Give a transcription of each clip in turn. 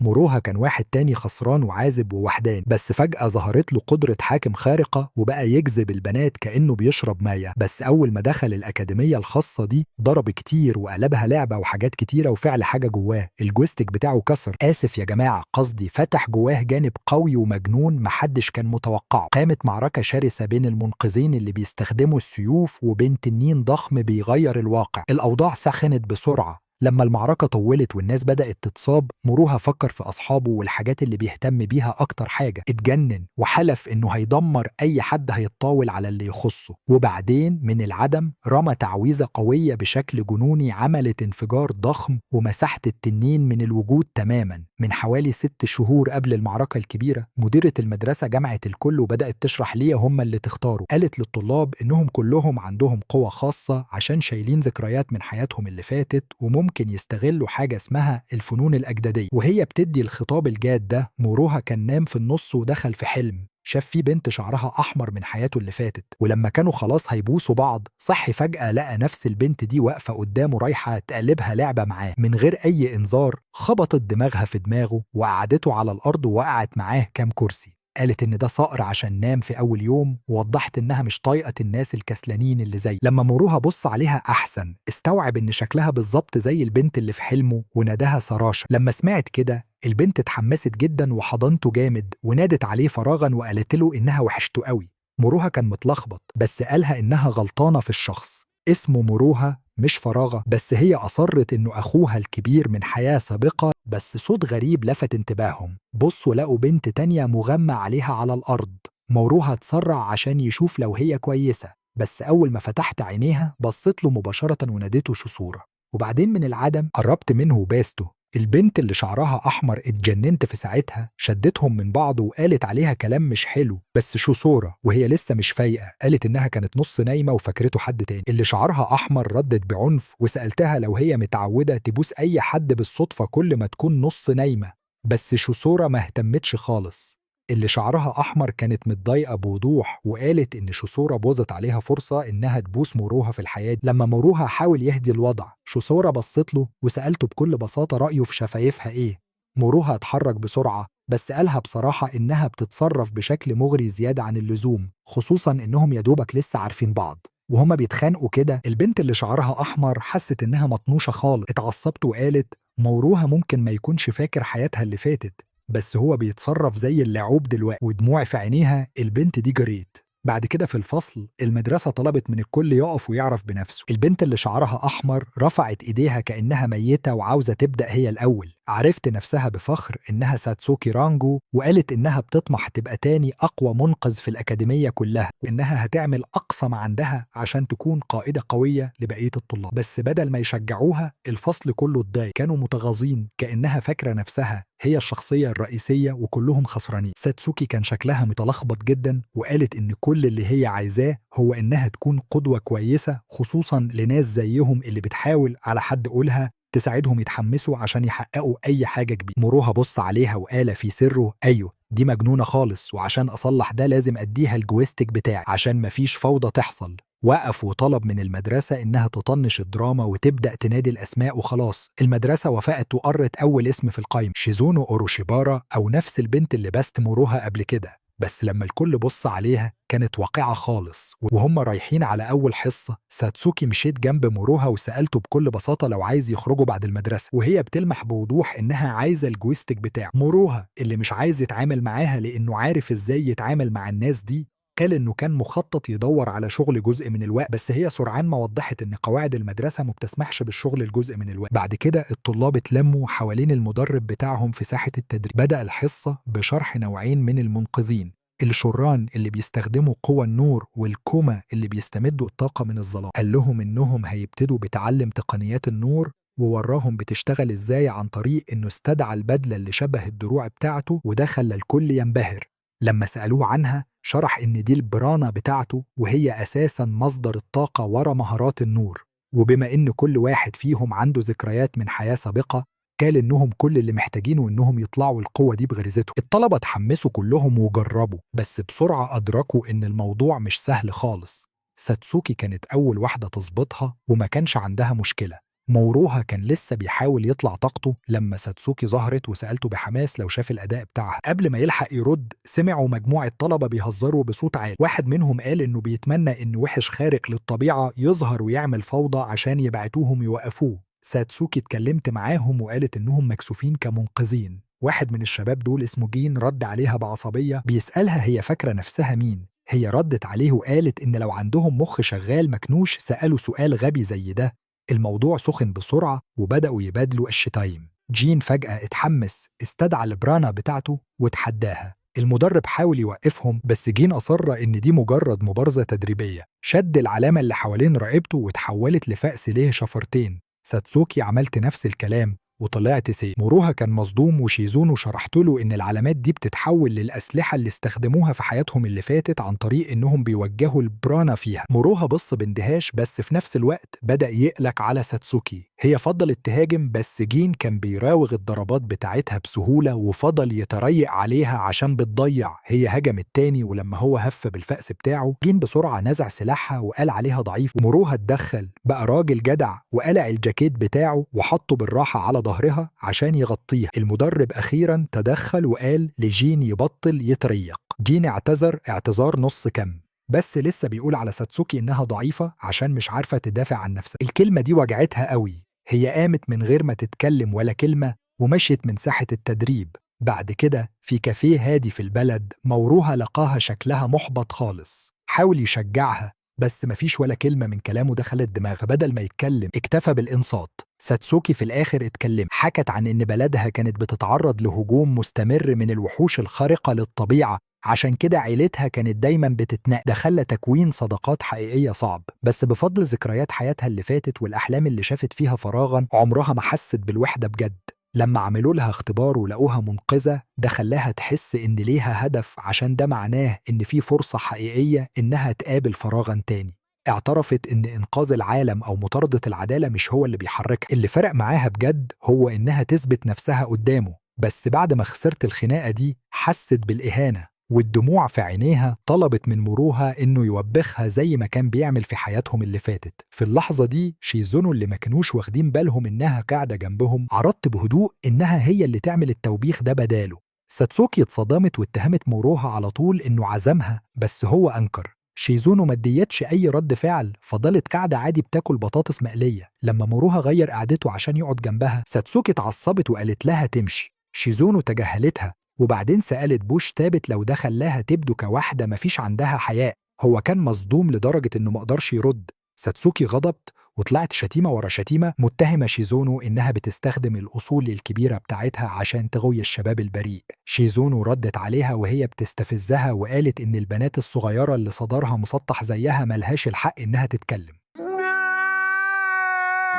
موروها كان واحد تاني خسران وعازب ووحدان، بس فجأة ظهرت له قدرة حاكم خارقة وبقى يجذب البنات كأنه بيشرب مية. بس أول ما دخل الأكاديمية الخاصة دي ضرب كتير وقلبها لعبة وحاجات كتيرة، وفعل حاجة جواه الجويستيك بتاعه كسر. آسف يا جماعة، قصدي فتح جواه جانب قوي ومجنون محدش كان متوقعه. قامت معركة شرسة بين المنقذين اللي بيستخدموا السيوف وبين تنين ضخم بيغير الواقع. الأوضاع سخنت بسرعة. لما المعركة طولت والناس بدأت تتصاب، موروها فكر في أصحابه والحاجات اللي بيهتم بيها أكتر حاجة. اتجنن وحلف إنه هيدمر أي حد هيتطاول على اللي يخصه. وبعدين من العدم رمى تعويذة قوية بشكل جنوني عملت انفجار ضخم ومسحت التنين من الوجود تماما. من حوالي 6 شهور قبل المعركة الكبيرة، مديرة المدرسة جمعت الكل وبدأت تشرح ليه هم اللي تختاروا. قالت للطلاب إنهم كلهم عندهم قوة خاصة عشان شايلين ذكريات من حياتهم اللي فاتت، وممكن يستغلوا حاجة اسمها الفنون الأجدادية. وهي بتدي الخطاب الجاد ده، موروها كان نام في النص ودخل في حلم شاف فيه بنت شعرها أحمر من حياته اللي فاتت، ولما كانوا خلاص هيبوسوا بعض صحي فجأة لقى نفس البنت دي واقفة قدامه رايحة تقلبها لعبة معاه. من غير أي إنذار خبطت دماغها في دماغه وقعدته على الأرض ووقعت معاه كام كرسي. قالت إن ده صقر عشان نام في أول يوم، ووضحت إنها مش طايقة الناس الكسلانين اللي زي. لما موروها بص عليها أحسن استوعب إن شكلها بالظبط زي البنت اللي في حلمه وناداها سراشة. لما سمعت كده البنت اتحمست جدا وحضنته جامد ونادت عليه فراغا وقالت له إنها وحشته قوي. موروها كان متلخبط بس قالها إنها غلطانة في الشخص، اسمه موروها مش فراغة، بس هي أصرت إنه أخوها الكبير من حياة سابقة. بس صوت غريب لفت انتباههم، بصوا لقوا بنت تانية مغمى عليها على الأرض. موروها اتسرع عشان يشوف لو هي كويسة، بس أول ما فتحت عينيها بصت له مباشرة ونادته شصورة. وبعدين من العدم قربت منه وباسته. البنت اللي شعرها أحمر اتجننت في ساعتها، شدتهم من بعض وقالت عليها كلام مش حلو. بس شصورة وهي لسه مش فايقة قالت إنها كانت نص نايمة وفكرته حد تاني. اللي شعرها أحمر ردت بعنف وسألتها لو هي متعودة تبوس أي حد بالصدفة كل ما تكون نص نايمة، بس شصورة ما اهتمتش خالص. اللي شعرها أحمر كانت متضايقة بوضوح وقالت إن شصورة بوظت عليها فرصة إنها تبوس موروها في الحياة. لما موروها حاول يهدي الوضع، شصورة بصت له وسألته بكل بساطة رأيه في شفايفها إيه. موروها اتحرك بسرعة بس قالها بصراحة إنها بتتصرف بشكل مغري زيادة عن اللزوم، خصوصا إنهم يدوبك لسه عارفين بعض وهما بيتخانقوا كده. البنت اللي شعرها أحمر حست إنها مطنوشة خالص، اتعصبت وقالت موروها ممكن ما يكونش فاكر حياتها اللي فاتت، بس هو بيتصرف زي اللعوب دلوقتي. ودموع في عينيها البنت دي جريت. بعد كده في الفصل المدرسة طلبت من الكل يقف ويعرف بنفسه. البنت اللي شعرها أحمر رفعت إيديها كأنها ميتة وعاوزة تبدأ هي الأول. عرفت نفسها بفخر إنها ساتسوكي رانجو، وقالت إنها بتطمح تبقى تاني أقوى منقذ في الأكاديمية كلها، وإنها هتعمل أقصى ما عندها عشان تكون قائدة قوية لبقية الطلاب. بس بدل ما يشجعوها الفصل كله اتضايق، كانوا متغاظين كأنها فاكرة نفسها هي الشخصية الرئيسية وكلهم خسرانين. ساتسوكي كان شكلها متلخبط جدا وقالت إن كل اللي هي عايزاه هو إنها تكون قدوة كويسة، خصوصا لناس زيهم اللي بتحاول على حد قولها تساعدهم يتحمسوا عشان يحققوا أي حاجة كبيرة. موروها بص عليها وقال في سره أيوه دي مجنونة خالص، وعشان أصلح ده لازم أديها الجويستيك بتاعي عشان مفيش فوضى تحصل. وقف وطلب من المدرسة إنها تطنش الدراما وتبدأ تنادي الأسماء وخلاص. المدرسة وافقت وقرت أول اسم في القائمة، شيزونو أوروشيبارا، أو نفس البنت اللي بست موروها قبل كده. بس لما الكل بص عليها كانت واقعة خالص. وهم رايحين على أول حصة ساتسوكي مشيت جنب موروها وسألته بكل بساطة لو عايز يخرجوا بعد المدرسة، وهي بتلمح بوضوح إنها عايزة الجويستيك بتاعه. موروها اللي مش عايز يتعامل معاها لأنه عارف إزاي يتعامل مع الناس دي قال إنه كان مخطط يدور على شغل جزء من الوقت، بس هي سرعان ما وضحت إن قواعد المدرسة ما بتسمحش بالشغل الجزء من الوقت. بعد كده الطلاب اتلموا حوالين المدرب بتاعهم في ساحة التدريب. بدأ الحصة بشرح نوعين من المنقذين، الشران اللي بيستخدموا قوى النور والكوما اللي بيستمدوا الطاقة من الظلام. قال لهم إنهم هيبتدوا بتعلم تقنيات النور، ووراهم بتشتغل إزاي عن طريق إنه استدعى البدلة اللي شبه الدروع بتاعته، وده خلى الكل ينبهر. لما سألوه عنها شرح إن دي البرانة بتاعته وهي أساساً مصدر الطاقة ورا مهارات النور. وبما إن كل واحد فيهم عنده ذكريات من حياة سابقة قال إنهم كل اللي محتاجينه إنهم يطلعوا القوة دي بغريزتهم. الطلبة اتحمسوا كلهم وجربوا، بس بسرعة أدركوا إن الموضوع مش سهل خالص. ساتسوكي كانت أول واحدة تظبطها وما كانش عندها مشكلة، موروها كان لسه بيحاول يطلع طاقته لما ساتسوكي ظهرت وسألته بحماس لو شاف الأداء بتاعها. قبل ما يلحق يرد سمعوا مجموعة طلبة بيهزروا بصوت عالي. واحد منهم قال إنه بيتمنى إن وحش خارق للطبيعة يظهر ويعمل فوضى عشان يبعتوهم يوقفوه. ساتسوكي اتكلمت معاهم وقالت إنهم مكسوفين كمنقذين. واحد من الشباب دول اسمه جين رد عليها بعصبية بيسألها هي فاكرة نفسها مين. هي ردت عليه وقالت إن لو عندهم مخ شغال مكنوش سألوا سؤال غبي زي ده. الموضوع سخن بسرعة وبدأوا يبادلوا الشتايم. جين فجأة اتحمس، استدعى البرانا بتاعته وتحداها. المدرب حاول يوقفهم بس جين أصر إن دي مجرد مبارزة تدريبية. شد العلامة اللي حوالين رقبته وتحولت لفأس ليه شفرتين. ساتسوكي عملت نفس الكلام وطلعت سيف. موروها كان مصدوم وشيزونو شرحت له إن العلامات دي بتتحول للأسلحة اللي استخدموها في حياتهم اللي فاتت عن طريق إنهم بيوجهوا البرانا فيها. موروها بص باندهاش بس في نفس الوقت بدأ يقلق على ساتسوكي. هي فضلت تهاجم بس جين كان بيراوغ الضربات بتاعتها بسهولة وفضل يتريق عليها عشان بتضيع. هي هجمت تاني ولما هو هف بالفأس بتاعه جين بسرعة نزع سلاحها وقال عليها ضعيف. وموروها اتدخل بقى راجل جدع وقلع الجاكيت بتاعه وحطه بالراحة على ظهرها عشان يغطيها. المدرب أخيرا تدخل وقال لجين يبطل يتريق. جين اعتذر اعتذار نص كم بس لسه بيقول على ساتسوكي إنها ضعيفة عشان مش عارفة تدافع عن نفسها. الكلمة دي وجعتها قوي. هي قامت من غير ما تتكلم ولا كلمة ومشيت من ساحة التدريب. بعد كده في كافيه هادي في البلد موروها لقاها شكلها محبط خالص. حاول يشجعها بس مفيش ولا كلمة من كلامه دخلت دماغها. بدل ما يتكلم اكتفى بالإنصات. ساتسوكي في الآخر اتكلم، حكت عن إن بلدها كانت بتتعرض لهجوم مستمر من الوحوش الخارقة للطبيعة عشان كده عيلتها كانت دايما بتتنقل. ده خلى تكوين صداقات حقيقية صعب بس بفضل ذكريات حياتها اللي فاتت والأحلام اللي شافت فيها فراغا عمرها ما حست بالوحدة بجد. لما عملوا لها اختبار ولقوها منقذة ده خلاها تحس إن ليها هدف عشان ده معناه إن في فرصة حقيقية إنها تقابل فراغا تاني. اعترفت إن إنقاذ العالم أو مطاردة العدالة مش هو اللي بيحركها. اللي فرق معاها بجد هو إنها تثبت نفسها قدامه. بس بعد ما خسرت الخناقة دي حست بالإهانة والدموع في عينيها طلبت من موروها إنه يوبخها زي ما كان بيعمل في حياتهم اللي فاتت. في اللحظة دي شيزونو اللي ما كانوش واخدين بالهم إنها قاعدة جنبهم عرضت بهدوء إنها هي اللي تعمل التوبيخ ده بداله. ساتسوكي اتصدمت واتهمت موروها على طول إنه عزمها بس هو أنكر. شيزونو ما اديتش أي رد فعل، فضلت قاعدة عادي بتاكل بطاطس مقلية. لما موروها غير قعدته عشان يقعد جنبها ساتسوكي اتعصبت وقالت لها تمشي. شيزونو تجاهلتها وبعدين سألت بوش تابت لو ده خلاها تبدو كواحدة مفيش عندها حياء. هو كان مصدوم لدرجة إنه مقدرش يرد. ساتسوكي غضبت وطلعت شتيمة ورا شتيمة متهمة شيزونو إنها بتستخدم الأصول الكبيرة بتاعتها عشان تغوي الشباب البريء. شيزونو ردت عليها وهي بتستفزها وقالت إن البنات الصغيرة اللي صدرها مسطح زيها ملهاش الحق إنها تتكلم.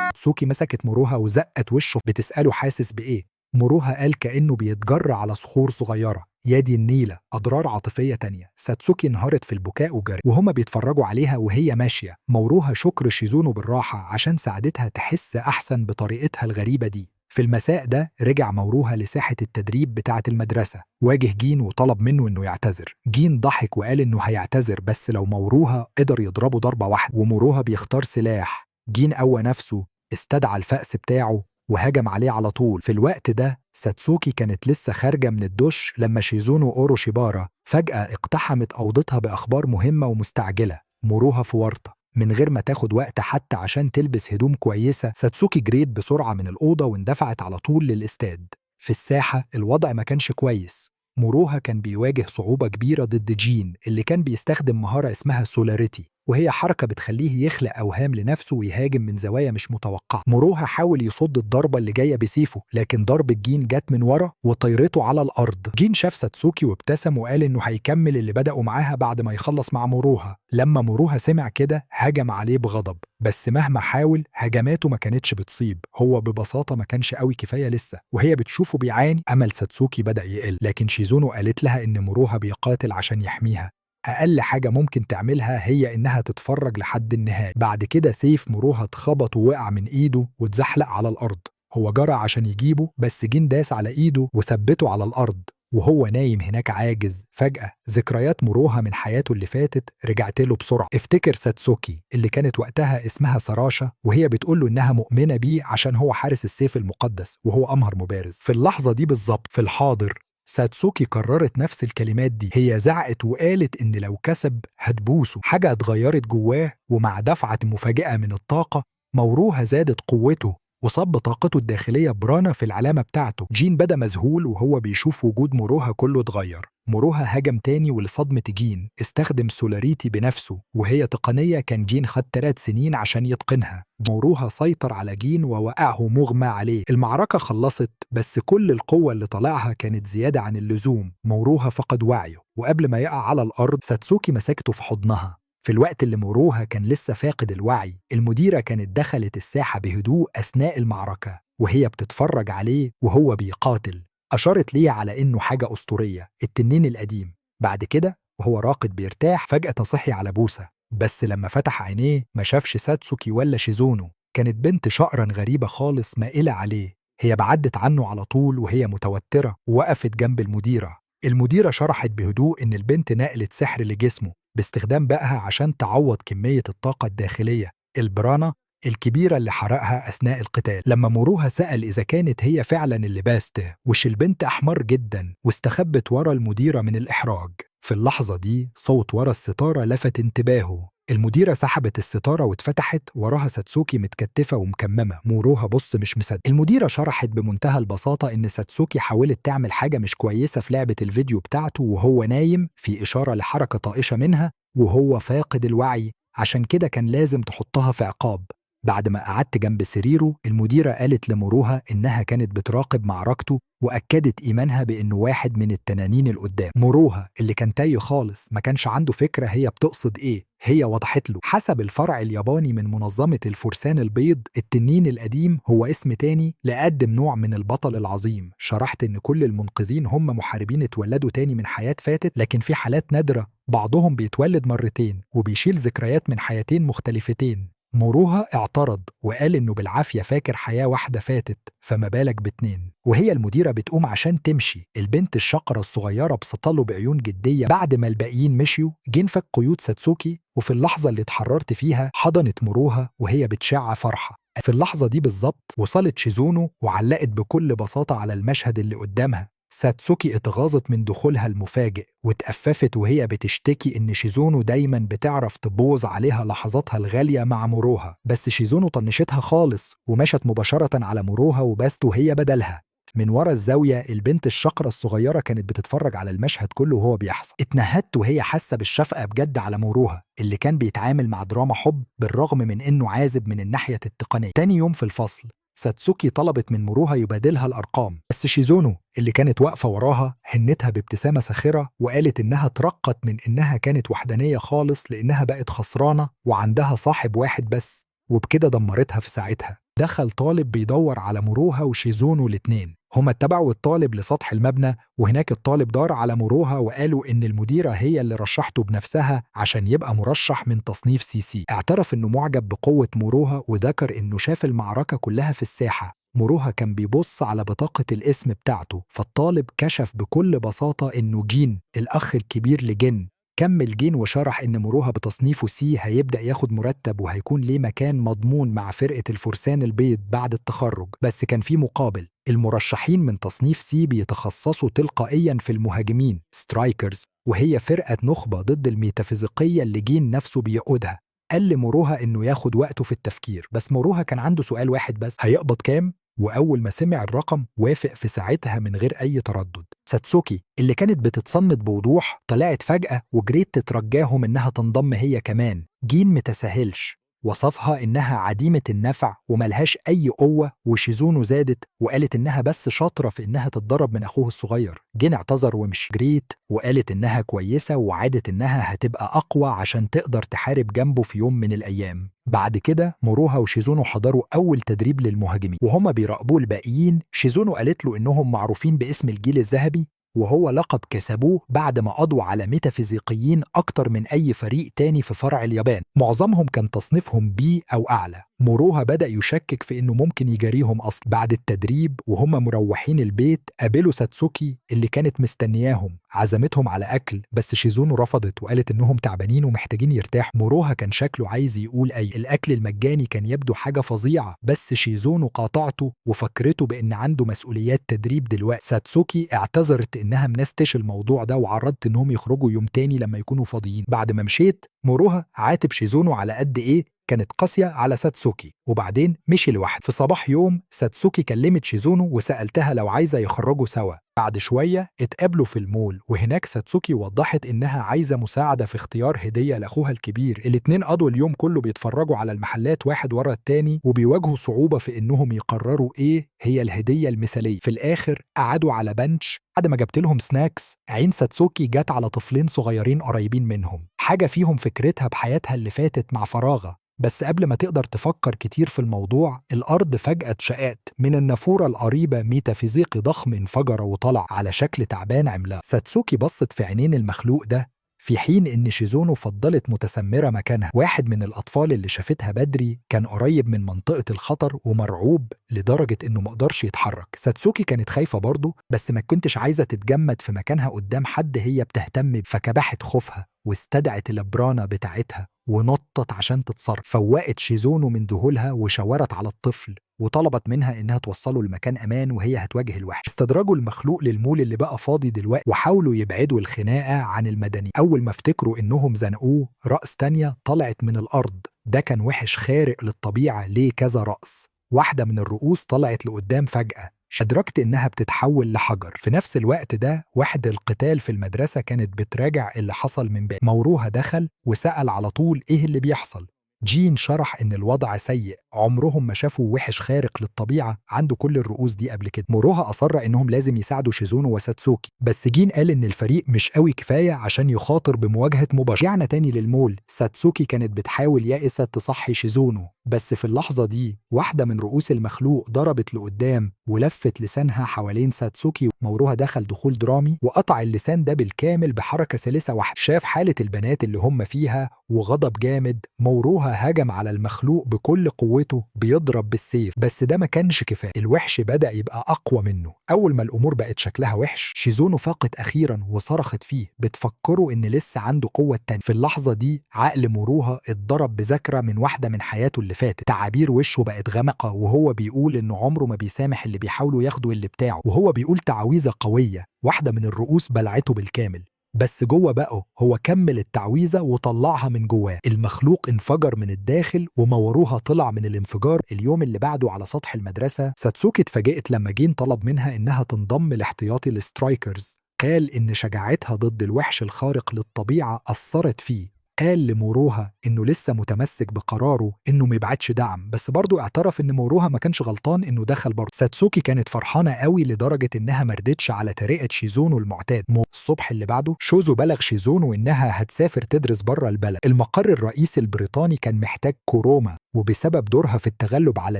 ساتسوكي مسكت موروها وزقت وشه بتسأله حاسس بإيه. موروها قال كأنه بيتجر على صخور صغيرة. يا دي النيلة، أضرار عاطفية تانية. ساتسوكي انهارت في البكاء وجري وهما بيتفرجوا عليها وهي ماشية. موروها شكر شيزونو بالراحة عشان ساعدتها تحس أحسن بطريقتها الغريبة دي. في المساء ده رجع موروها لساحة التدريب بتاعة المدرسة. واجه جين وطلب منه إنه يعتذر. جين ضحك وقال إنه هيعتذر بس لو موروها قدر يضربه ضربة واحدة. وموروها بيختار سلاح. جين قوى نفسه، استدعى الفأس بتاعه وهجم عليه على طول. في الوقت ده ساتسوكي كانت لسه خارجة من الدش لما شيزونو أوروشيبارا فجأة اقتحمت أوضتها بأخبار مهمة ومستعجلة. موروها في ورطة. من غير ما تاخد وقت حتى عشان تلبس هدوم كويسة ساتسوكي جريت بسرعة من الأوضة واندفعت على طول للاستاد. في الساحة الوضع ما كانش كويس. موروها كان بيواجه صعوبة كبيرة ضد جين اللي كان بيستخدم مهارة اسمها سولاريتي وهي حركة بتخليه يخلق أوهام لنفسه ويهاجم من زوايا مش متوقعة. موروها حاول يصد الضربة اللي جاية بسيفه لكن ضربة جين جت من ورا وطيرته على الأرض. جين شاف ساتسوكي وابتسم وقال إنه هيكمل اللي بدأوا معاها بعد ما يخلص مع موروها. لما موروها سمع كده هجم عليه بغضب بس مهما حاول هجماته ما كانتش بتصيب. هو ببساطة ما كانش قوي كفاية لسه. وهي بتشوفه بيعاني أمل ساتسوكي بدأ يقل. لكن شيزونو قالت لها إن موروها بيقاتل عشان يحميها. أقل حاجة ممكن تعملها هي إنها تتفرج لحد النهاية. بعد كده سيف موروها اتخبط ووقع من إيده واتزحلق على الأرض. هو جرى عشان يجيبه بس جين داس على إيده وثبته على الأرض وهو نايم هناك عاجز، فجأة ذكريات موروها من حياته اللي فاتت رجعت له بسرعة. افتكر ساتسوكي اللي كانت وقتها اسمها ساراشا، وهي بتقوله إنها مؤمنة بيه عشان هو حارس السيف المقدس وهو أمهر مبارز. في اللحظة دي بالظبط في الحاضر ساتسوكي قررت نفس الكلمات دي. هي زعقت وقالت إن لو كسب هتبوسه. حاجة اتغيرت جواه، ومع دفعة مفاجئة من الطاقة موروها زادت قوته وصب طاقته الداخلية برانا في العلامة بتاعته. جين بدأ مذهول وهو بيشوف وجود موروها كله اتغير. موروها هجم تاني ولصدمة جين استخدم سولاريتي بنفسه، وهي تقنية كان جين خد 3 سنين عشان يتقنها. موروها سيطر على جين ووقعه مغمى عليه. المعركة خلصت، بس كل القوة اللي طلعها كانت زيادة عن اللزوم. موروها فقد وعيه، وقبل ما يقع على الأرض ساتسوكي مسكته في حضنها. في الوقت اللي موروها كان لسه فاقد الوعي، المديرة كانت دخلت الساحة بهدوء أثناء المعركة وهي بتتفرج عليه وهو بيقاتل. أشارت ليه على إنه حاجة أسطورية، التنين القديم. بعد كده وهو راقد بيرتاح فجأة صحي على بوسة، بس لما فتح عينيه ما شافش ساتسوكي ولا شيزونو. كانت بنت شقرا غريبة خالص مائلة عليه. هي بعدت عنه على طول وهي متوترة ووقفت جنب المديرة. المديرة شرحت بهدوء إن البنت نقلت سحر لجسمه باستخدام بقها عشان تعوض كمية الطاقة الداخلية البرانا الكبيرة اللي حرقها أثناء القتال. لما موروها سأل إذا كانت هي فعلا اللي باسته، وش البنت أحمر جدا واستخبت ورا المديرة من الإحراج. في اللحظة دي صوت ورا الستارة لفت انتباهه. المديرة سحبت الستارة واتفتحت، وراها ساتسوكي متكتفة ومكممة. موروها بص مش مصدق. المديرة شرحت بمنتهى البساطة إن ساتسوكي حاولت تعمل حاجة مش كويسة في لعبة الفيديو بتاعته وهو نايم، في إشارة لحركة طائشة منها وهو فاقد الوعي، عشان كده كان لازم تحطها في عقاب. بعد ما قعدت جنب سريره المديرة قالت لموروها إنها كانت بتراقب معركته، وأكدت إيمانها بإنه واحد من التنانين القدام. موروها اللي كان تايه خالص ما كانش عنده فكرة هي بتقصد إيه. هي وضحت له حسب الفرع الياباني من منظمة الفرسان البيض، التنين القديم هو اسم تاني لقدم نوع من البطل العظيم. شرحت إن كل المنقذين هم محاربين اتولدوا تاني من حياة فاتت، لكن في حالات نادرة بعضهم بيتولد مرتين وبيشيل ذكريات من حياتين مختلفتين. موروها اعترض وقال إنه بالعافية فاكر حياة واحدة فاتت، فما بالك باتنين. وهي المديرة بتقوم عشان تمشي، البنت الشقرة الصغيرة بصتله بعيون جدية. بعد ما الباقيين مشيوا جين فك قيود ساتسوكي، وفي اللحظة اللي اتحررت فيها حضنت موروها وهي بتشع فرحة. في اللحظة دي بالظبط وصلت شيزونو وعلقت بكل بساطة على المشهد اللي قدامها. ساتسوكي اتغاظت من دخولها المفاجئ واتأففت وهي بتشتكي إن شيزونو دايما بتعرف تبوظ عليها لحظاتها الغالية مع موروها، بس شيزونو طنشتها خالص ومشت مباشرة على موروها وباسته هي بدلها. من ورا الزاوية البنت الشقرة الصغيرة كانت بتتفرج على المشهد كله وهو بيحصل. اتنهدت وهي حاسة بالشفقة بجد على موروها اللي كان بيتعامل مع دراما حب بالرغم من إنه عازب من الناحية التقنية. تاني يوم في الفصل ساتسوكي طلبت من موروها يبادلها الأرقام، بس شيزونو اللي كانت واقفة وراها هنتها بابتسامة ساخرة وقالت إنها ترقت من إنها كانت وحدانية خالص لإنها بقت خسرانة وعندها صاحب واحد بس، وبكده دمرتها في ساعتها. دخل طالب بيدور على موروها وشيزونو الاتنين. هما اتبعوا الطالب لسطح المبنى، وهناك الطالب دار على موروها وقالوا إن المديرة هي اللي رشحته بنفسها عشان يبقى مرشح من تصنيف سي. اعترف إنه معجب بقوة موروها وذكر إنه شاف المعركة كلها في الساحة. موروها كان بيبص على بطاقة الاسم بتاعته، فالطالب كشف بكل بساطة إنه جين الأخ الكبير لجين. كمل جين وشرح إن موروها بتصنيفه سي هيبدأ ياخد مرتب وهيكون ليه مكان مضمون مع فرقة الفرسان البيض بعد التخرج، بس كان في مقابل. المرشحين من تصنيف سي بيتخصصوا تلقائيا في المهاجمين سترايكرز، وهي فرقة نخبة ضد الميتافيزيقية اللي جين نفسه بيقودها. قال لموروها إنه ياخد وقته في التفكير، بس موروها كان عنده سؤال واحد بس: هيقبض كام؟ وأول ما سمع الرقم وافق في ساعتها من غير أي تردد. ساتسوكي اللي كانت بتتصنت بوضوح طلعت فجأة وجريت تترجاهم إنها تنضم هي كمان. جين متساهلش، وصفها إنها عديمة النفع وملهاش أي قوة، وشيزونو زادت وقالت إنها بس شاطرة في إنها تتدرب من أخوه الصغير. جين اعتذر ومش جريت وقالت إنها كويسة وعادت إنها هتبقى أقوى عشان تقدر تحارب جنبه في يوم من الأيام. بعد كده موروها وشيزونو حضروا أول تدريب للمهاجمين وهما بيراقبوا الباقيين. شيزونو قالت له إنهم معروفين باسم الجيل الذهبي، وهو لقب كسبوه بعد ما قضوا على ميتافيزيقيين أكتر من أي فريق تاني في فرع اليابان. معظمهم كان تصنيفهم بي أو أعلى، موروها بدأ يشكك في إنه ممكن يجاريهم أصلا. بعد التدريب وهم مروحين البيت قابلوا ساتسوكي اللي كانت مستنياهم، عزمتهم على أكل بس شيزونو رفضت وقالت إنهم تعبانين ومحتاجين يرتاحوا. موروها كان شكله عايز يقول الأكل المجاني كان يبدو حاجة فظيعة، بس شيزونو قاطعته وفكرته بإن عنده مسؤوليات تدريب دلوقتي. ساتسوكي اعتذرت إنها منستش الموضوع ده وعرضت إنهم يخرجوا يوم تاني لما يكونوا فاضيين. بعد ما مشيت موروها عاتب شيزونو على قد إيه كانت قاسية على ساتسوكي، وبعدين مشي لوحده. في صباح يوم ساتسوكي كلمت شيزونو وسألتها لو عايزة يخرجوا سوا. بعد شوية اتقابلوا في المول، وهناك ساتسوكي وضحت إنها عايزة مساعدة في اختيار هدية لأخوها الكبير. الاتنين قضوا اليوم كله بيتفرجوا على المحلات واحد ورا التاني، وبيواجهوا صعوبة في إنهم يقرروا إيه هي الهدية المثالية. في الآخر قعدوا على بنش. بعد ما جبت لهم سناكس، عين ساتسوكي جت على طفلين صغيرين قريبين منهم، حاجة فيهم فكرتها بحياتها اللي فاتت مع فراغة. بس قبل ما تقدر تفكر كتير في الموضوع، الأرض فجأة اتشققت من النافورة القريبة. ميتافيزيقي ضخم انفجر وطلع على شكل تعبان عملاق. ساتسوكي بصت في عينين المخلوق ده، في حين إن شيزونو فضلت متسمرة مكانها. واحد من الأطفال اللي شافتها بدري كان قريب من منطقة الخطر ومرعوب لدرجة إنه مقدرش يتحرك. ساتسوكي كانت خايفة برضه، بس ما كنتش عايزة تتجمد في مكانها قدام حد هي بتهتم بيه. فكبحت خوفها واستدعت البرانة بتاعتها ونطت عشان تتصرف. فوقت شيزونو من ذهولها وشاورت على الطفل وطلبت منها إنها توصله لمكان أمان وهي هتواجه الوحش. استدرجوا المخلوق للمول اللي بقى فاضي دلوقتي وحاولوا يبعدوا الخناقة عن المدني. أول ما افتكروا إنهم زنقوه، رأس تانية طلعت من الأرض. ده كان وحش خارق للطبيعة، ليه كذا رأس. واحدة من الرؤوس طلعت لقدام فجأة، أدركت إنها بتتحول لحجر. في نفس الوقت ده وحدة القتال في المدرسة كانت بتراجع اللي حصل من بعد. موروها دخل وسأل على طول إيه اللي بيحصل. جين شرح إن الوضع سيء، عمرهم ما شافوا وحش خارق للطبيعة عنده كل الرؤوس دي قبل كده. موروها أصر إنهم لازم يساعدوا شيزونو وساتسوكي، بس جين قال إن الفريق مش قوي كفاية عشان يخاطر بمواجهة مباشرة. رجعنا تاني للمول. ساتسوكي كانت بتحاول يائسة تصحي شيزونو، بس في اللحظة دي واحدة من رؤوس المخلوق ضربت لقدام ولفت لسانها حوالين ساتسوكي. موروها دخل دخول درامي وقطع اللسان ده بالكامل بحركة سلسة واحدة. شاف حالة البنات اللي هم فيها وغضب جامد. موروها هجم على المخلوق بكل قوته بيضرب بالسيف، بس ده ما كانش كفاية. الوحش بدأ يبقى أقوى منه. أول ما الأمور بقت شكلها وحش، شيزونو فاقت أخيرا وصرخت فيه بتفكروا إن لسه عنده قوة تانية. في اللحظة دي عقل موروها اتضرب بذكرى من واحدة من حياته اللي فاتت. تعابير وشه بقت غامقة وهو بيقول إنه عمره ما بيسامح اللي بيحاولوا ياخدوا اللي بتاعه، وهو بيقول تعويذة قوية. واحدة من الرؤوس بلعته بالكامل، بس جوه بقى هو كمل التعويذة وطلعها من جواه. المخلوق انفجر من الداخل وموروها طلع من الانفجار. اليوم اللي بعده على سطح المدرسة، ساتسوكي اتفاجئت لما جين طلب منها إنها تنضم لاحتياطي السترايكرز. قال إن شجاعتها ضد الوحش الخارق للطبيعة أثرت فيه. قال لموروها إنه لسه متمسك بقراره إنه ما يبعتش دعم، بس برضه اعترف إن موروها ما كانش غلطان إنه دخل برضه. ساتسوكي كانت فرحانة قوي لدرجة إنها مردتش على طريقة شيزونو المعتاد. الصبح اللي بعده شوزو بلغ شيزونو إنها هتسافر تدرس بره البلد. المقر الرئيسي البريطاني كان محتاج كوروما، وبسبب دورها في التغلب على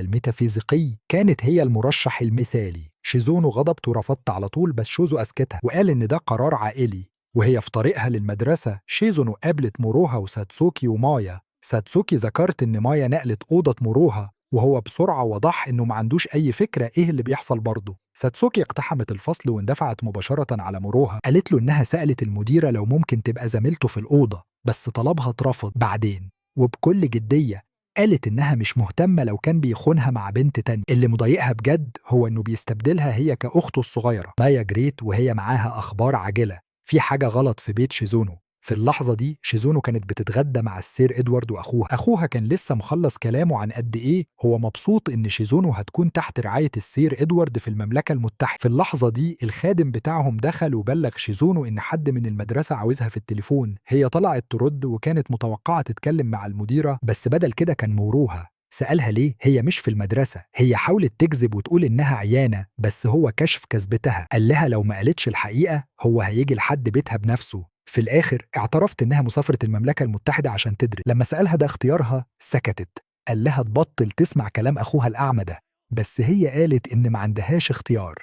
الميتافيزيقي كانت هي المرشح المثالي. شيزونو غضبت ورفضت على طول، بس شوزو أسكتها وقال إن ده قرار عائلي. وهي في طريقها للمدرسة، شيزونو قابلت موروها وساتسوكي ومايا. ساتسوكي ذكرت إن مايا نقلت أوضة موروها، وهو بسرعة وضح إنه ما عندوش أي فكرة إيه اللي بيحصل برضه. ساتسوكي اقتحمت الفصل واندفعت مباشرة على موروها. قالت له إنها سألت المديرة لو ممكن تبقى زميلته في الأوضة، بس طلبها اترفض. بعدين وبكل جدية قالت إنها مش مهتمة لو كان بيخونها مع بنت تانية. اللي مضايقها بجد هو إنه بيستبدلها هي كأخته الصغيرة. مايا جريت وهي معاها أخبار عاجلة، في حاجة غلط في بيت شيزونو. في اللحظة دي شيزونو كانت بتتغدى مع السير إدوارد وأخوها. أخوها كان لسه مخلص كلامه عن قد إيه هو مبسوط إن شيزونو هتكون تحت رعاية السير إدوارد في المملكة المتحدة. في اللحظة دي الخادم بتاعهم دخل وبلغ شيزونو إن حد من المدرسة عاوزها في التليفون. هي طلعت ترد وكانت متوقعة تتكلم مع المديرة، بس بدل كده كان موروها. سألها ليه هي مش في المدرسة. هي حاولت تكذب وتقول إنها عيانة، بس هو كشف كذبتها. قال لها لو ما قالتش الحقيقة هو هيجي لحد بيتها بنفسه. في الآخر اعترفت إنها مسافرة المملكة المتحدة عشان تدرس. لما سألها ده اختيارها سكتت. قال لها تبطل تسمع كلام أخوها الأعمى ده، بس هي قالت إن ما عندهاش اختيار.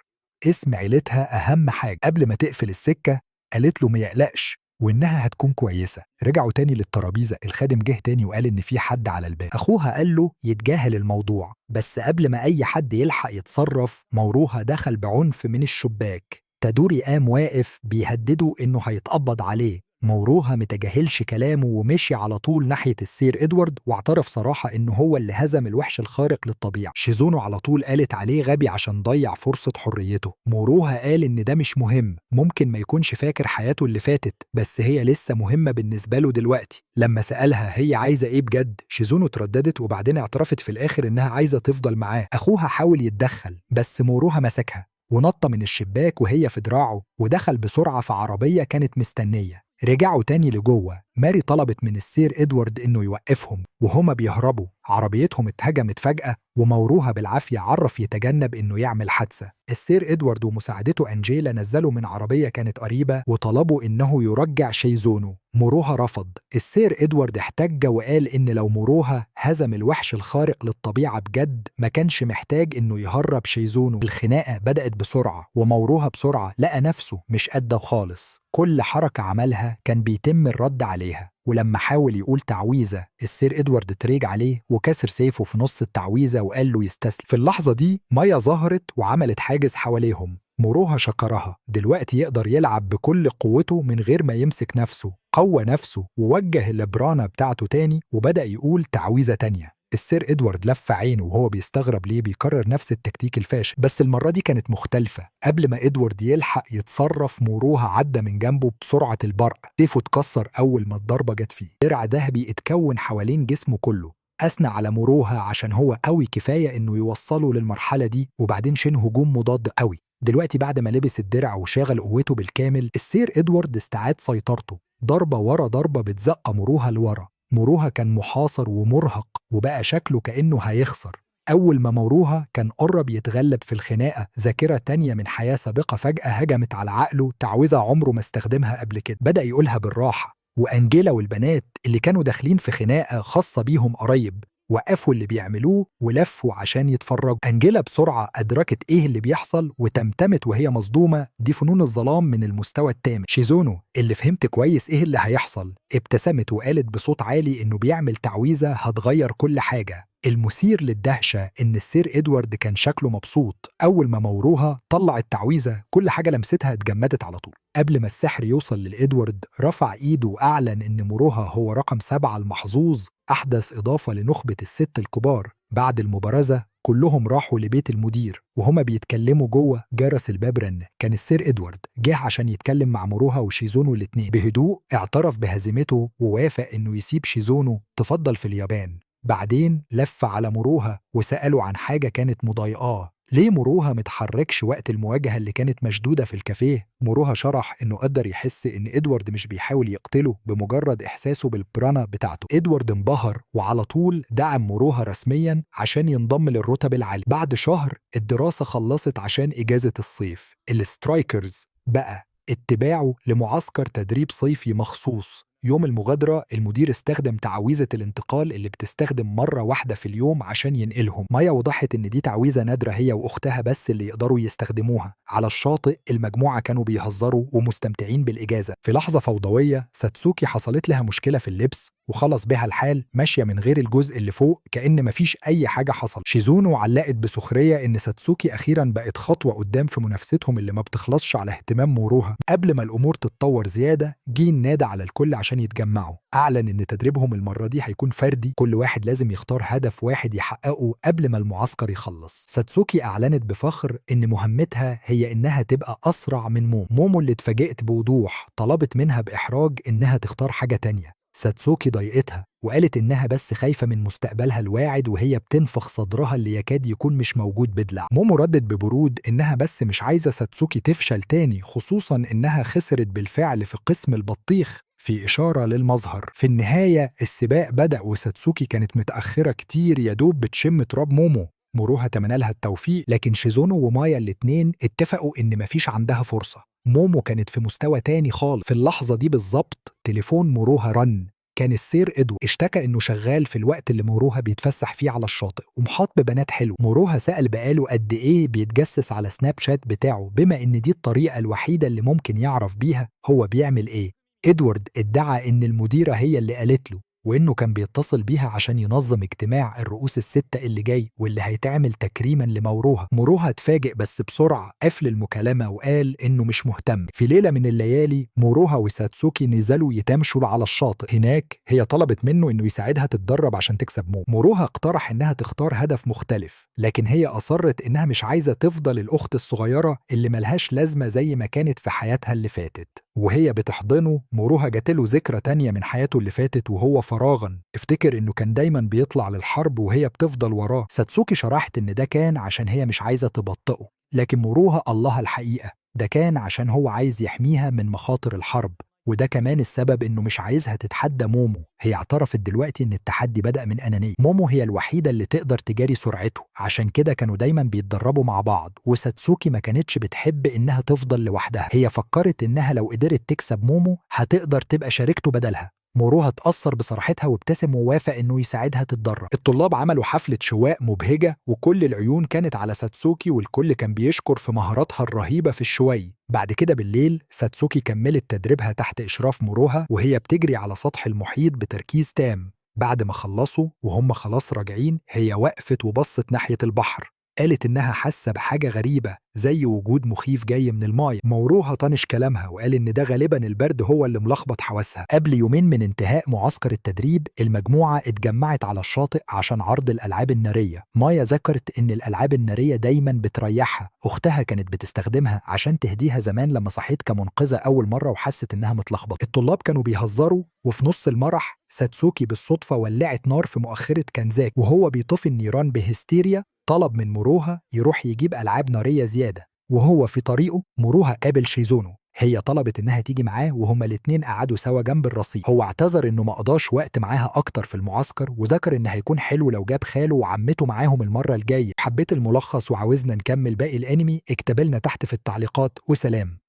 اسم عيلتها أهم حاجة. قبل ما تقفل السكة قالت له ما يقلقش وإنها هتكون كويسة. رجعوا تاني للترابيزة، الخادم جه تاني وقال إن في حد على الباب. أخوها قال له يتجاهل الموضوع، بس قبل ما أي حد يلحق يتصرف موروها دخل بعنف من الشباك. تادوري قام واقف بيهدده إنه هيتقبض عليه. موروها متجاهلش كلامه ومشي على طول ناحية السير إدوارد، واعترف صراحة إنه هو اللي هزم الوحش الخارق للطبيعة. شيزونو على طول قالت عليه غبي عشان ضيع فرصة حريته. موروها قال إن ده مش مهم، ممكن ما يكونش فاكر حياته اللي فاتت، بس هي لسه مهمة بالنسبة له دلوقتي. لما سألها هي عايزة إيه بجد، شيزونو ترددت وبعدين اعترفت في الآخر إنها عايزة تفضل معاه. أخوها حاول يتدخل بس موروها مسكها ونط من الشباك وهي في دراعه، ودخل بسرعة في عربية كانت مستنية. رجعوا تاني لجوه. ماري طلبت من السير إدوارد إنه يوقفهم، وهما بيهربوا عربيتهم اتهجمت فجأة، وموروها بالعافية عرف يتجنب إنه يعمل حادثة. السير إدوارد ومساعدته أنجيلا نزلوا من عربية كانت قريبة وطلبوا إنه يرجع شيزونو. موروها رفض. السير إدوارد احتج وقال إن لو موروها هزم الوحش الخارق للطبيعة بجد ما كانش محتاج إنه يهرب شيزونو. الخناقة بدأت بسرعة، وموروها بسرعة لقى نفسه مش قده خالص. كل حركة عملها كان بيتم الرد عليها، ولما حاول يقول تعويذة السير إدوارد تريج عليه وكسر سيفه في نص التعويذة وقال له يستسلم. في اللحظة دي مايا ظهرت وعملت حاجز حواليهم. موروها شكرها، دلوقتي يقدر يلعب بكل قوته من غير ما يمسك نفسه. قوى نفسه ووجه البرانة بتاعته تاني وبدأ يقول تعويذة تانية. السير إدوارد لف عينه وهو بيستغرب ليه بيكرر نفس التكتيك الفاشل، بس المرة دي كانت مختلفة. قبل ما إدوارد يلحق يتصرف موروها عدى من جنبه بسرعة البرق. سيفه اتكسر أول ما الضربة جت فيه. درع ذهبي اتكون حوالين جسمه كله. أثنى على موروها عشان هو قوي كفاية إنه يوصله للمرحلة دي، وبعدين شن هجوم مضاد قوي. دلوقتي بعد ما لبس الدرع وشاغل قوته بالكامل، السير إدوارد استعاد سيطرته. ضربة ورا ضربة بتزق موروها لورا. موروها كان محاصر ومرهق وبقى شكله كأنه هيخسر. أول ما موروها كان قرب يتغلب في الخناقة، ذاكرة تانية من حياة سابقة فجأة هجمت على عقله، تعويذة عمره ما استخدمها قبل كده. بدأ يقولها بالراحة، وأنجيلا والبنات اللي كانوا داخلين في خناقة خاصة بيهم قريب وقفوا اللي بيعملوه ولفوا عشان يتفرجوا. أنجيلا بسرعة أدركت إيه اللي بيحصل وتمتمت وهي مصدومة. دي فنون الظلام من المستوى الثامن. شيزونو اللي فهمت كويس إيه اللي هيحصل ابتسمت وقالت بصوت عالي إنه بيعمل تعويذة هتغير كل حاجة. المثير للدهشة إن السير إدوارد كان شكله مبسوط. أول ما موروها طلع التعويذة كل حاجة لمستها اتجمدت على طول. قبل ما السحر يوصل للإدوارد رفع إيده وأعلن إن موروها هو رقم 7 المحظوظ، أحدث إضافة لنخبة الست الكبار. بعد المبارزة كلهم راحوا لبيت المدير، وهما بيتكلموا جوه جرس الباب رن. كان السير إدوارد جه عشان يتكلم مع موروها وشيزونو الاتنين. بهدوء اعترف بهزيمته ووافق إنه يسيب شيزونو تفضل في اليابان. بعدين لف على موروها وسأله عن حاجة كانت مضايقاه. ليه موروها متحركش وقت المواجهة اللي كانت مشدودة في الكافيه؟ موروها شرح إنه قدر يحس إن إدوارد مش بيحاول يقتله بمجرد إحساسه بالبرانا بتاعته. إدوارد انبهر وعلى طول دعم موروها رسميا عشان ينضم للرتب العالية. بعد شهر الدراسة خلصت عشان إجازة الصيف. السترايكرز بقى اتباعه لمعسكر تدريب صيفي مخصوص. يوم المغادرة المدير استخدم تعويذة الانتقال اللي بتستخدم مرة واحدة في اليوم عشان ينقلهم. مايا وضحت إن دي تعويذة نادرة هي وأختها بس اللي يقدروا يستخدموها. على الشاطئ المجموعة كانوا بيهزروا ومستمتعين بالإجازة. في لحظة فوضوية ساتسوكي حصلت لها مشكلة في اللبس وخلص بها الحال، ماشية من غير الجزء اللي فوق كأن مفيش أي حاجة حصل. شيزونو علقت بسخرية إن ساتسوكي أخيرا بقت خطوة قدام في منافستهم اللي ما بتخلصش على اهتمام موروها. قبل ما الأمور تتطور زيادة جين نادى على الكل عشان يتجمعوا. أعلن إن تدريبهم المرة دي هيكون فردي، كل واحد لازم يختار هدف واحد يحققه قبل ما المعسكر يخلص. ساتسوكي أعلنت بفخر إن مهمتها هي إنها تبقى أسرع من مومو اللي اتفاجئت بوضوح طلبت منها بإحراج إنها تختار حاجة تانية. ساتسوكي ضايقتها وقالت إنها بس خايفة من مستقبلها الواعد وهي بتنفخ صدرها اللي يكاد يكون مش موجود بدلع. مومو ردت ببرود إنها بس مش عايزة ساتسوكي تفشل تاني، خصوصا إنها خسرت بالفعل في قسم البطيخ، في إشارة للمظهر. في النهاية السباق بدأ وساتسوكي كانت متأخرة كتير، يدوب بتشم تراب مومو. موروها تمنى لها التوفيق، لكن شيزونو ومايا الاتنين اتفقوا إن مفيش عندها فرصة. مومو كانت في مستوى تاني خالص. في اللحظة دي بالظبط تليفون موروها رن. كان السير إدو اشتكى إنه شغال في الوقت اللي موروها بيتفسح فيه على الشاطئ ومحاط ببنات حلو. موروها سأل بقاله قد إيه بيتجسس على سناب شات بتاعه، بما إن دي الطريقة الوحيدة اللي ممكن يعرف بيها هو بيعمل إيه. إدوارد ادعى إن المديرة هي اللي قالت له، وإنه كان بيتصل بيها عشان ينظم اجتماع الرؤوس الستة اللي جاي واللي هيتعمل تكريما لموروها. موروها اتفاجئ بس بسرعة قفل المكالمة وقال إنه مش مهتم. في ليلة من الليالي موروها وساتسوكي نزلوا يتمشوا على الشاطئ. هناك هي طلبت منه إنه يساعدها تتدرب عشان تكسب موروها اقترح إنها تختار هدف مختلف، لكن هي أصرت إنها مش عايزة تفضل الأخت الصغيرة اللي ملهاش لازمة زي ما كانت في حياتها اللي فاتت. وهي بتحضنه موروها جاتله ذكرى تانية من حياته اللي فاتت وهو فراغا افتكر انه كان دايما بيطلع للحرب وهي بتفضل وراه. ساتسوكي شرحت ان ده كان عشان هي مش عايزة تبطئه، لكن موروها الله الحقيقة ده كان عشان هو عايز يحميها من مخاطر الحرب، وده كمان السبب انه مش عايزها تتحدى مومو. هي اعترفت دلوقتي ان التحدي بدأ من أنانية. مومو هي الوحيدة اللي تقدر تجاري سرعته، عشان كده كانوا دايما بيتدربوا مع بعض. وساتسوكي ما كانتش بتحب انها تفضل لوحدها، هي فكرت انها لو قدرت تكسب مومو هتقدر تبقى شريكته بدلها. موروها اتأثر بصراحتها وابتسم ووافق انه يساعدها تتدرب. الطلاب عملوا حفلة شواء مبهجة وكل العيون كانت على ساتسوكي والكل كان بيشكر في مهاراتها الرهيبة في الشوي. بعد كده بالليل ساتسوكي كملت تدريبها تحت إشراف موروها وهي بتجري على سطح المحيط بتركيز تام. بعد ما خلصوا وهم خلاص راجعين هي وقفت وبصت ناحية البحر، قالت إنها حاسة بحاجة غريبة زي وجود مخيف جاي من المايه. موروها طنش كلامها وقال إن ده غالبا البرد هو اللي ملخبط حواسها. قبل يومين من انتهاء معسكر التدريب المجموعة اتجمعت على الشاطئ عشان عرض الألعاب النارية. مايا ذكرت إن الألعاب النارية دايما بتريحها، أختها كانت بتستخدمها عشان تهديها زمان لما صحيت كمنقذة أول مرة وحست إنها متلخبطة. الطلاب كانوا بيهزروا وفي نص المرح ساتسوكي بالصدفة ولعت نار في مؤخرة كانزاكي، وهو بيطفي النيران بهستيريا طلب من موروها يروح يجيب ألعاب نارية زيادة. وهو في طريقه موروها قابل شيزونو، هي طلبت إنها تيجي معاه وهما الاتنين قعدوا سوا جنب الرصيف. هو اعتذر إنه ما قضاش وقت معاها أكتر في المعسكر وذكر إن هيكون حلو لو جاب خاله وعمته معاهم المرة الجاية. حبيت الملخص وعاوزنا نكمل باقي الأنمي اكتبلنا تحت في التعليقات وسلام.